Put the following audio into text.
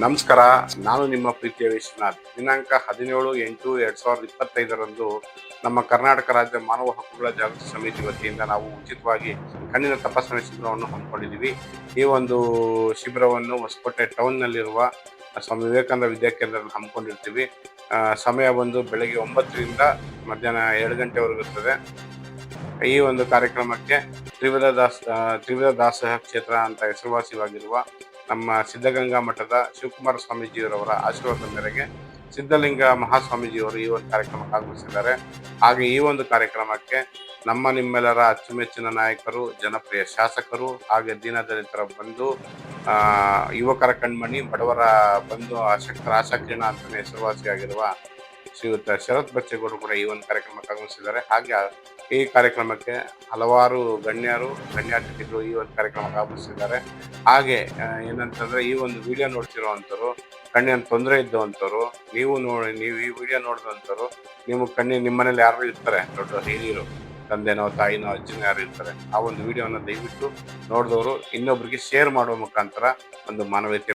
ನಮಸ್ಕಾರ. ನಾನು ನಿಮ್ಮ ಪ್ರೀತಿಯ ವಿಶ್ವನಾಥ್. ದಿನಾಂಕ 17/8/2025 ನಮ್ಮ ಕರ್ನಾಟಕ ರಾಜ್ಯ ಮಾನವ ಹಕ್ಕುಗಳ ಜಾಗೃತಿ ಸಮಿತಿ ವತಿಯಿಂದ ನಾವು ಉಚಿತವಾಗಿ ಕಣ್ಣಿನ ತಪಾಸಣೆ ಶಿಬಿರವನ್ನು ಹಮ್ಮಿಕೊಂಡಿದ್ದೀವಿ. ಈ ಒಂದು ಶಿಬಿರವನ್ನು ಹೊಸಕೋಟೆ ಟೌನ್ನಲ್ಲಿರುವ ಸ್ವಾಮಿ ವಿವೇಕಾನಂದ ವಿದ್ಯಾಕೇಂದ್ರದಲ್ಲಿ ಹಮ್ಮಿಕೊಂಡಿರ್ತೀವಿ. ಸಮಯ ಬಂದು ಬೆಳಗ್ಗೆ 9 ರಿಂದ ಮಧ್ಯಾಹ್ನ 2 ಗಂಟೆವರೆಗೂ ಇರ್ತದೆ. ಈ ಒಂದು ಕಾರ್ಯಕ್ರಮಕ್ಕೆ ತ್ರಿವಿಧ ದಾಸೋಹ ಕ್ಷೇತ್ರ ಅಂತ ಹೆಸರುವಾಸಿಯಾಗಿರುವ ನಮ್ಮ ಸಿದ್ಧಗಂಗಾ ಮಠದ ಶಿವಕುಮಾರ ಸ್ವಾಮೀಜಿಯವರ ಆಶೀರ್ವಾದದ ಮೇರೆಗೆ ಸಿದ್ಧಲಿಂಗ ಮಹಾಸ್ವಾಮೀಜಿಯವರು ಈ ಒಂದು ಕಾರ್ಯಕ್ರಮಕ್ಕೆ ಆಗಮಿಸಿದ್ದಾರೆ. ಹಾಗೆ ಈ ಒಂದು ಕಾರ್ಯಕ್ರಮಕ್ಕೆ ನಿಮ್ಮೆಲ್ಲರ ಅಚ್ಚುಮೆಚ್ಚಿನ ನಾಯಕರು, ಜನಪ್ರಿಯ ಶಾಸಕರು, ಹಾಗೆ ದೀನದಲಿತರ ಬಂಧು, ಯುವಕರ ಕಣ್ಮಣಿ, ಬಡವರ ಬಂಧು, ಅಶಕ್ತರ ಆಶಾಕಿರಣ ಅಂತಲೇ ಹೆಸರುವಾಸಿಯಾಗಿರುವ ಶ್ರೀಯುತ ಶರತ್ ಬಚ್ಚೇಗೌಡರು ಕೂಡ ಈ ಒಂದು ಕಾರ್ಯಕ್ರಮಕ್ಕೆ ಆಗಮಿಸಿದ್ದಾರೆ. ಹಾಗೆ ಈ ಕಾರ್ಯಕ್ರಮಕ್ಕೆ ಹಲವಾರು ಗಣ್ಯಾತಿಥಿಗಳು ಈ ಒಂದು ಕಾರ್ಯಕ್ರಮಕ್ಕೆ ಆಗಮಿಸಿದ್ದಾರೆ. ಹಾಗೆ ಏನಂತಂದ್ರೆ, ಈ ಒಂದು ವಿಡಿಯೋ ನೋಡ್ತಿರೋವಂಥವ್ರು, ಕಣ್ಣಿನ ತೊಂದರೆ ಇದ್ದಂಥವ್ರು, ನೀವು ಈ ವಿಡಿಯೋ ನೋಡಿದಂಥವ್ರು, ನಿಮ್ಮ ಮನೇಲಿ ಯಾರು ಇರ್ತಾರೆ, ದೊಡ್ಡ ಹಿರಿಯರು, ತಂದೆನೋ ತಾಯಿನೋ ಅಜ್ಜಿನೋ ಯಾರು ಇರ್ತಾರೆ, ಆ ಒಂದು ವಿಡಿಯೋನ ದಯವಿಟ್ಟು ನೋಡಿದವರು ಇನ್ನೊಬ್ರಿಗೆ ಶೇರ್ ಮಾಡುವ ಮುಖಾಂತರ ಒಂದು ಮಾನವೀಯತೆ